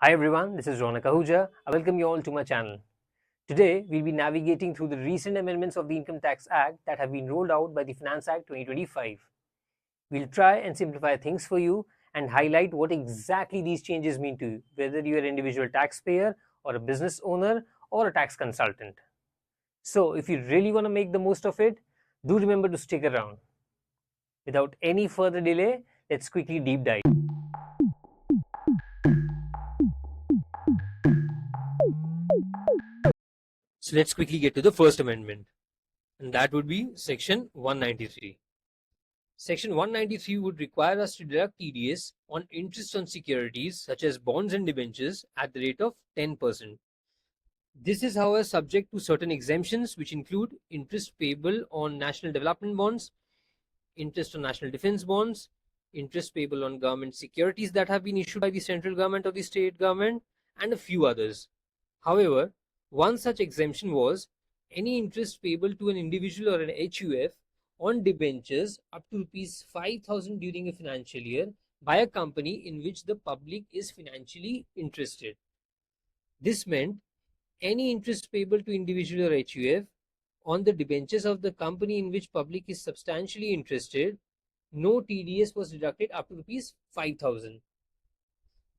Hi everyone, this is Ronak Ahuja. I welcome you all to my channel. Today, we'll be navigating through the recent amendments of the Income Tax Act that have been rolled out by the Finance Act 2025. We'll try and simplify things for you and highlight what exactly these changes mean to you, whether you're an individual taxpayer or a business owner or a tax consultant. So, if you really want to make the most of it, do remember to stick around. Without any further delay, let's quickly deep dive. So let's quickly get to the first amendment, and that would be section 193. Section 193 would require us to deduct TDS on interest on securities such as bonds and debentures at the rate of 10%. This is, however, subject to certain exemptions, which include interest payable on national development bonds, interest on national defense bonds, interest payable on government securities that have been issued by the central government or the state government, and a few others. However, one such exemption was any interest payable to an individual or an HUF on debentures up to rupees 5,000 during a financial year by a company in which the public is financially interested. This meant any interest payable to individual or HUF on the debentures of the company in which public is substantially interested, no TDS was deducted up to rupees 5,000.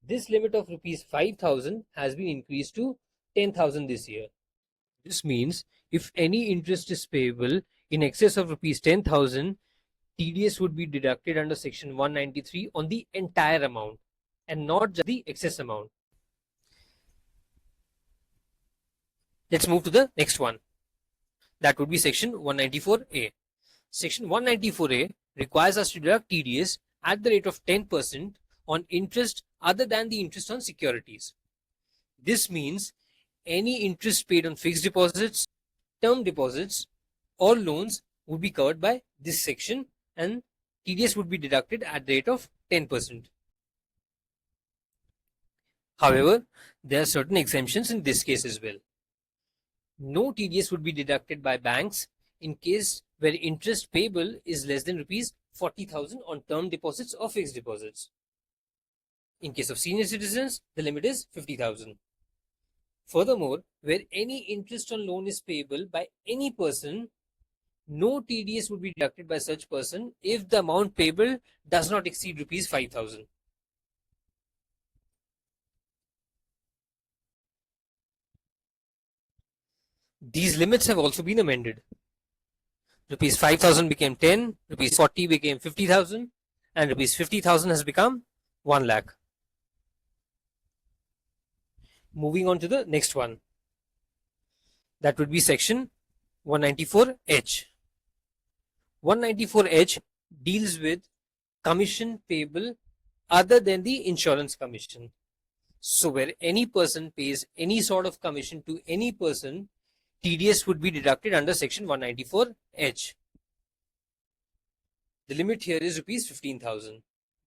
This limit of rupees 5,000 has been increased to 10,000 this year. This means if any interest is payable in excess of rupees 10,000, TDS would be deducted under section 193 on the entire amount and not just the excess amount. Let's move to the next one. That would be section 194A. Section 194A requires us to deduct TDS at the rate of 10% on interest other than the interest on securities. This means any interest paid on fixed deposits, term deposits, or loans would be covered by this section, and TDS would be deducted at the rate of 10%. However, there are certain exemptions in this case as well. No TDS would be deducted by banks in case where interest payable is less than rupees 40,000 on term deposits or fixed deposits. In case of senior citizens, the limit is 50,000. Furthermore, where any interest on loan is payable by any person, no TDS would be deducted by such person if the amount payable does not exceed rupees 5,000. These limits have also been amended. Rupees 5,000 became 10, rupees 40 became 50,000, and rupees 50,000 has become 1 lakh. Moving on to the next one. That would be section 194H. 194H deals with commission payable other than the insurance commission. So where any person pays any sort of commission to any person, TDS would be deducted under section 194H. The limit here is rupees 15,000.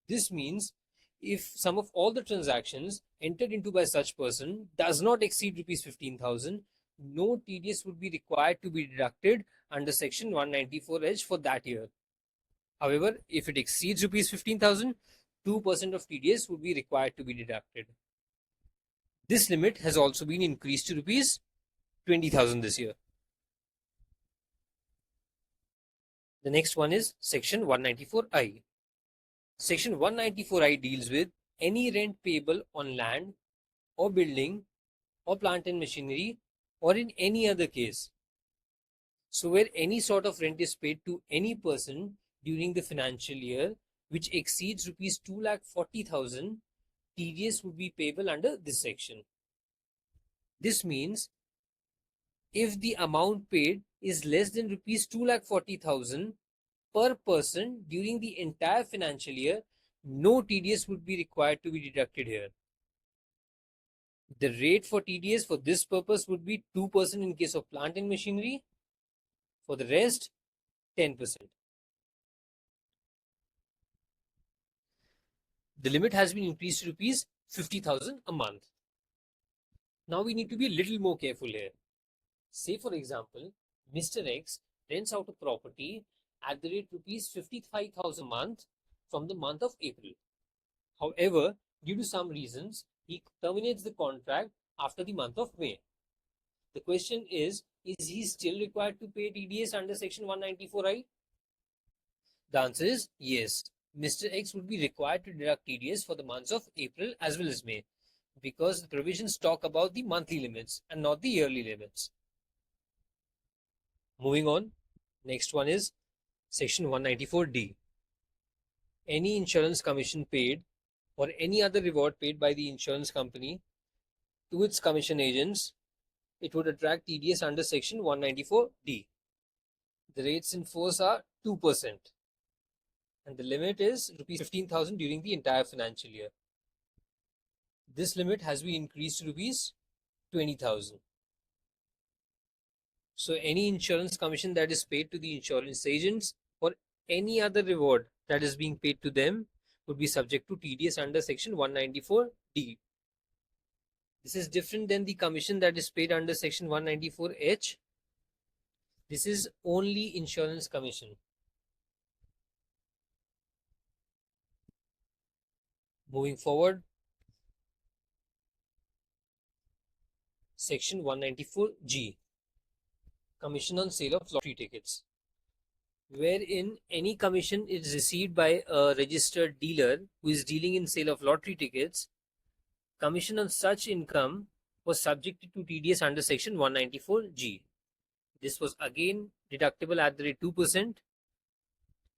This means if sum of all the transactions entered into by such person does not exceed rupees 15,000, no TDS would be required to be deducted under section 194H for that year. However, if it exceeds rupees 15,000, 2% of TDS would be required to be deducted. This limit has also been increased to rupees 20,000 this year. The next one is section 194I. Section 194I deals with any rent payable on land or building or plant and machinery or in any other case. So where any sort of rent is paid to any person during the financial year which exceeds rupees 2,40,000, TDS would be payable under this section. This means if the amount paid is less than rupees 2,40,000 per person during the entire financial year, no TDS would be required to be deducted here. The rate for TDS for this purpose would be 2% in case of plant and machinery. For the rest, 10%. The limit has been increased to rupees 50,000 a month. Now we need to be a little more careful here. Say for example, Mr. X rents out a property at the rate rupees 55,000 a month from the month of April. However, due to some reasons, He terminates the contract after the month of May. The question is he still required to pay TDS under section 194I? The answer is yes. Mr. X would be required to deduct TDS for the months of April as well as May, because the provisions talk about the monthly limits and not the yearly limits. Moving on, next one is section 194D. Any insurance commission paid or any other reward paid by the insurance company to its commission agents, it would attract TDS under section 194D. The rates in force are 2%. And the limit is rupees 15,000 during the entire financial year. This limit has been increased to rupees 20,000. So any insurance commission that is paid to the insurance agents or any other reward that is being paid to them would be subject to TDS under section 194D. This is different than the commission that is paid under section 194H. This is only insurance commission. Moving forward, section 194G, commission on sale of lottery tickets, wherein any commission is received by a registered dealer who is dealing in sale of lottery tickets. Commission on such income was subjected to TDS under section 194G. This was again deductible at the rate 2%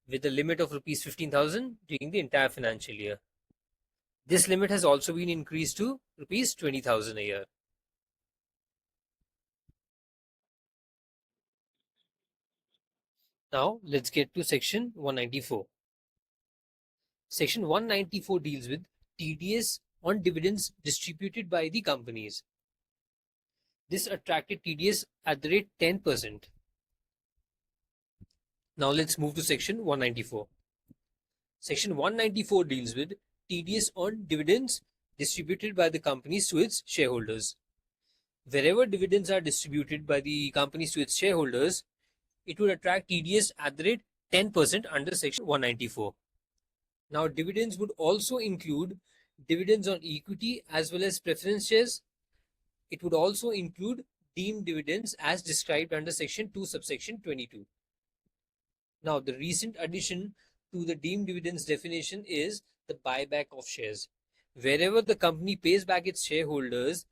with a limit of rupees 15,000 during the entire financial year. This limit has also been increased to rupees 20,000 a year. Now let's get to section 194. Section 194 deals with TDS on dividends distributed by the companies. This attracted TDS at the rate 10%. Now let's move to section 194. Section 194 deals with TDS on dividends distributed by the companies to its shareholders. Wherever dividends are distributed by the companies to its shareholders, it would attract TDS at the rate 10% under section 194. Now dividends would also include dividends on equity as well as preference shares. It would also include deemed dividends as described under section 2 subsection 22. Now the recent addition to the deemed dividends definition is the buyback of shares. Wherever the company pays back its shareholders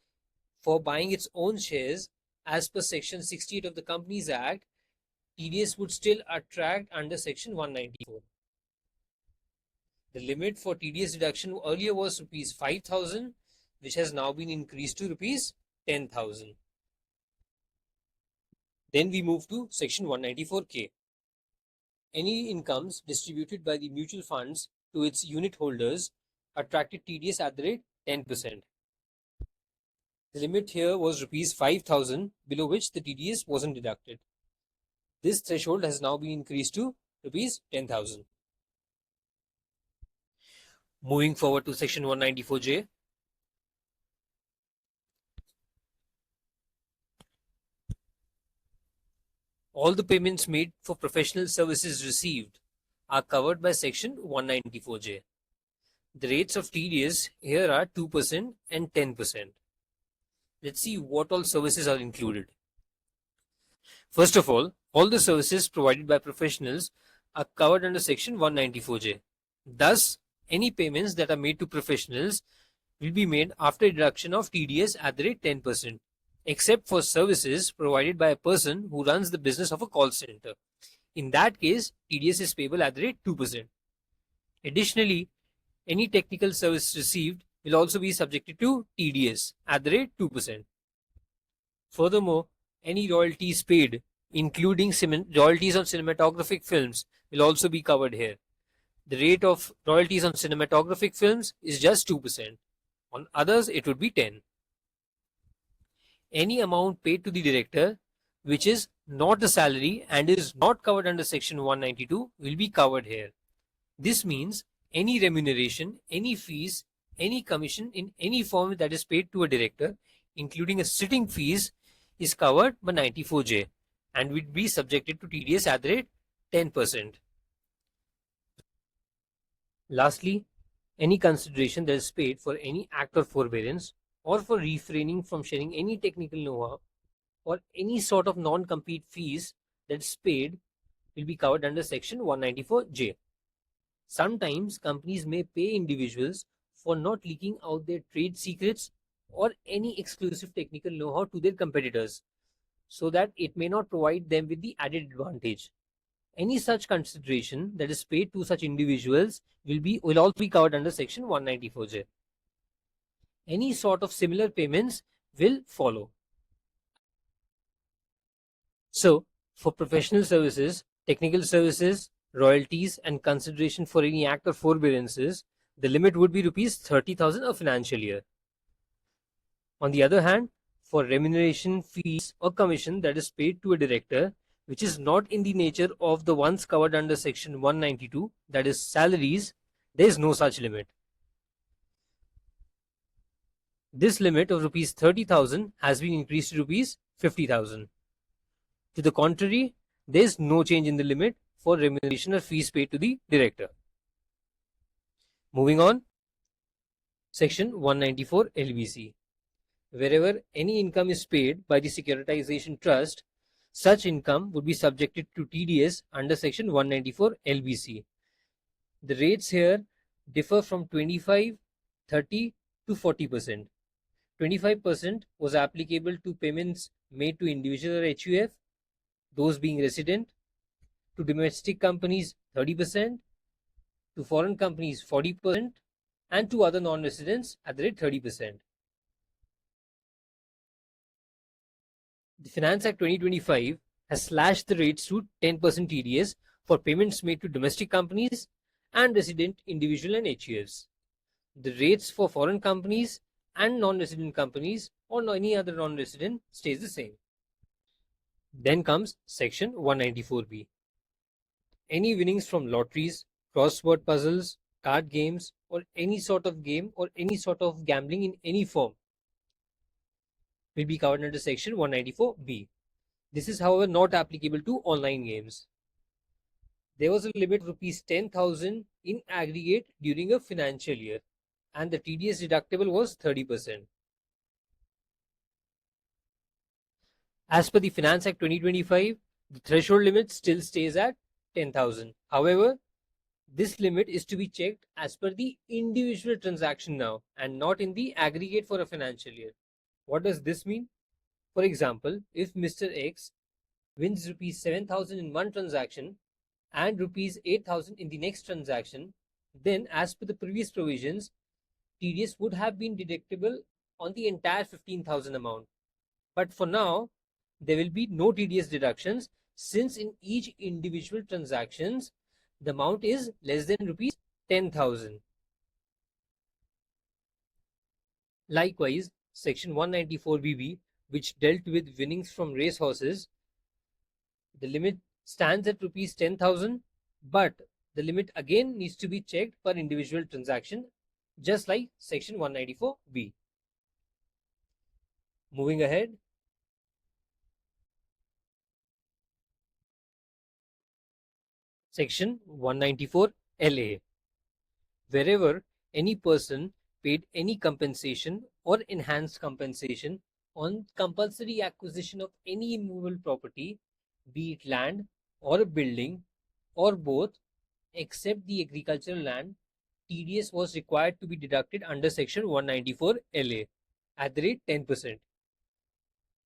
for buying its own shares as per section 68 of the Companies Act, TDS would still attract under section 194. The limit for TDS deduction earlier was rupees 5,000, which has now been increased to rupees 10,000. Then we move to section 194K. Any incomes distributed by the mutual funds to its unit holders attracted TDS at the rate 10%. The limit here was rupees 5,000, below which the TDS wasn't deducted. This threshold has now been increased to rupees 10,000. Moving forward to section 194J. All the payments made for professional services received are covered by section 194J. The rates of TDS here are 2% and 10%. Let's see what all services are included. First of all the services provided by professionals are covered under section 194J. Thus, any payments that are made to professionals will be made after deduction of TDS at the rate 10%, except for services provided by a person who runs the business of a call center. In that case, TDS is payable at the rate 2%. Additionally, any technical service received will also be subjected to TDS at the rate 2%. Furthermore, any royalties paid, including royalties on cinematographic films, will also be covered here. The rate of royalties on cinematographic films is just 2%. On others, it would be 10%. Any amount paid to the director, which is not a salary and is not covered under section 192, will be covered here. This means any remuneration, any fees, any commission in any form that is paid to a director, including a sitting fees, is covered by 94J and will be subjected to TDS at the rate 10%. Lastly, any consideration that is paid for any act or forbearance, or for refraining from sharing any technical know-how, or any sort of non-compete fees that is paid will be covered under section 194J. Sometimes companies may pay individuals for not leaking out their trade secrets or any exclusive technical know-how to their competitors, so that it may not provide them with the added advantage. Any such consideration that is paid to such individuals will also be covered under section 194J. Any sort of similar payments will follow. So, for professional services, technical services, royalties, and consideration for any act or forbearances, the limit would be rupees 30,000 a financial year. On the other hand, for remuneration, fees, or commission that is paid to a director, which is not in the nature of the ones covered under section 192, that is salaries, there is no such limit. This limit of rupees 30,000 has been increased to rupees 50,000. To the contrary, there is no change in the limit for remuneration or fees paid to the director. Moving on, section 194 LBC. Wherever any income is paid by the securitization trust, such income would be subjected to TDS under section 194 LBC. The rates here differ from 25, 30 to 40%. 25% was applicable to payments made to individual or HUF, those being resident, to domestic companies 30%, to foreign companies 40%, and to other non-residents at the rate 30%. The Finance Act 2025 has slashed the rates to 10% TDS for payments made to domestic companies and resident individual and HUFs. The rates for foreign companies and non-resident companies or any other non-resident stays the same. Then comes section 194B. Any winnings from lotteries, crossword puzzles, card games, or any sort of game or any sort of gambling in any form will be covered under section 194B. This is, however, not applicable to online games. There was a limit of rupees 10,000 in aggregate during a financial year, and the TDS deductible was 30%. As per the Finance Act 2025, the threshold limit still stays at 10,000. However, this limit is to be checked as per the individual transaction now and not in the aggregate for a financial year. What does this mean? For example, if Mr. X wins rupees 7,000 in one transaction and rupees 8,000 in the next transaction, then as per the previous provisions, TDS would have been deductible on the entire 15,000 amount. But for now, there will be no TDS deductions, since in each individual transactions, the amount is less than rupees 10,000. Likewise, section 194BB, which dealt with winnings from racehorses, the limit stands at rupees 10,000, but the limit again needs to be checked per individual transaction, just like section 194B. Moving ahead, section 194LA. Wherever any person paid any compensation or enhanced compensation on compulsory acquisition of any immovable property, be it land or a building or both, except the agricultural land, TDS was required to be deducted under section 194LA at the rate 10%.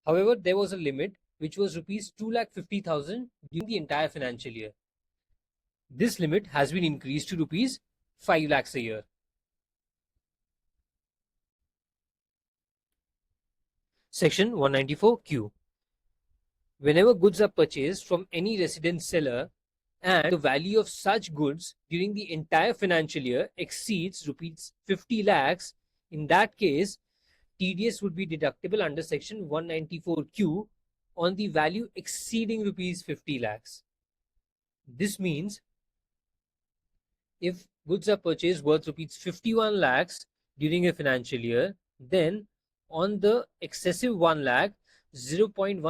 However, there was a limit which was rupees 2,50,000 during the entire financial year. This limit has been increased to rupees 5 lakhs a year. Section 194Q. Whenever goods are purchased from any resident seller and the value of such goods during the entire financial year exceeds rupees 50 lakhs, in that case, TDS would be deductible under section 194Q on the value exceeding rupees 50 lakhs. This means if goods are purchased worth rupees 51 lakhs during a financial year, then on the excessive 1 lakh, 0.1%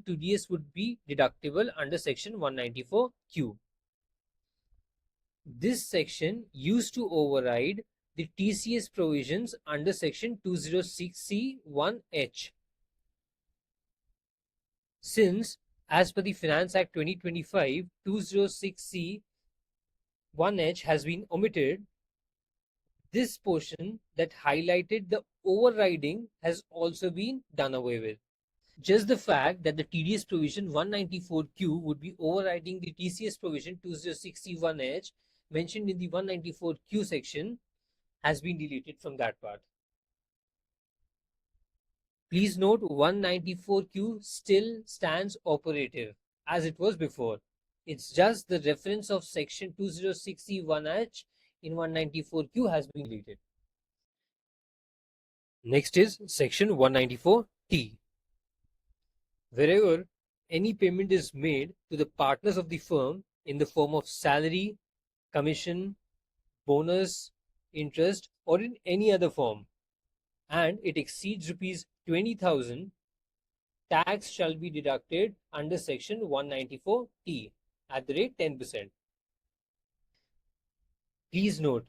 TDS would be deductible under section 194Q. This section used to override the TCS provisions under section 206C1H. Since, as per the Finance Act 2025, 206C1H has been omitted, this portion that highlighted the overriding has also been done away with. Just the fact that the TDS provision 194Q would be overriding the TCS provision 206C1H mentioned in the 194Q section has been deleted from that part. Please note 194Q still stands operative as it was before. It's just the reference of section 206C1H in 194Q has been deleted. Next is section 194T. Wherever any payment is made to the partners of the firm in the form of salary, commission, bonus, interest, or in any other form, and it exceeds rupees 20,000, tax shall be deducted under section 194T at the rate 10%. Please note,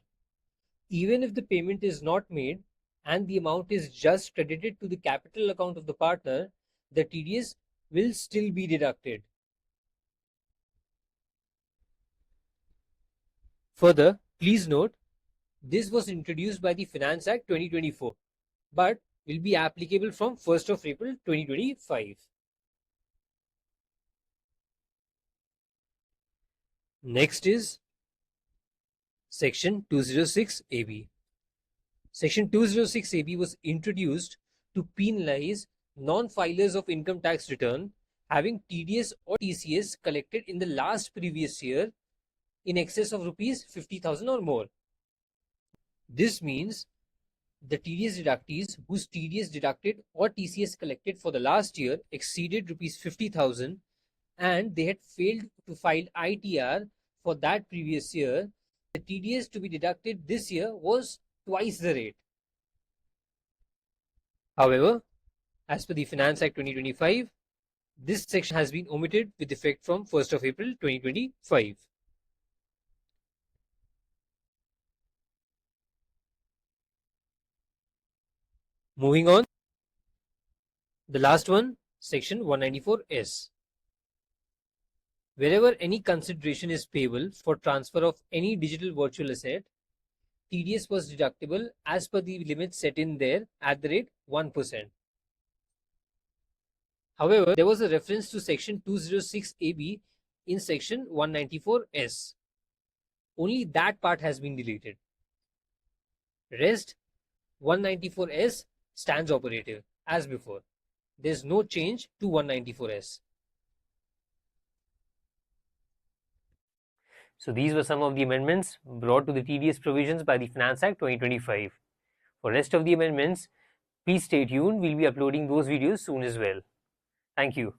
even if the payment is not made and the amount is just credited to the capital account of the partner, the TDS will still be deducted. Further, please note, this was introduced by the Finance Act 2024, but will be applicable from 1st of April 2025. Next is Section 206AB. Section 206AB was introduced to penalize non-filers of income tax return having TDS or TCS collected in the last previous year in excess of rupees 50,000 or more. This means the TDS deductees whose TDS deducted or TCS collected for the last year exceeded rupees 50,000 and they had failed to file ITR for that previous year, the TDS to be deducted this year was twice the rate. However, as per the Finance Act 2025, this section has been omitted with effect from 1st of April 2025. Moving on, the last one, section 194S. Wherever any consideration is payable for transfer of any digital virtual asset, TDS was deductible as per the limit set in there at the rate 1%. However, there was a reference to section 206AB in section 194S. Only that part has been deleted. Rest 194S stands operative as before. There is no change to 194S. So these were some of the amendments brought to the TDS provisions by the Finance Act 2025. For rest of the amendments, please stay tuned. We'll be uploading those videos soon as well. Thank you.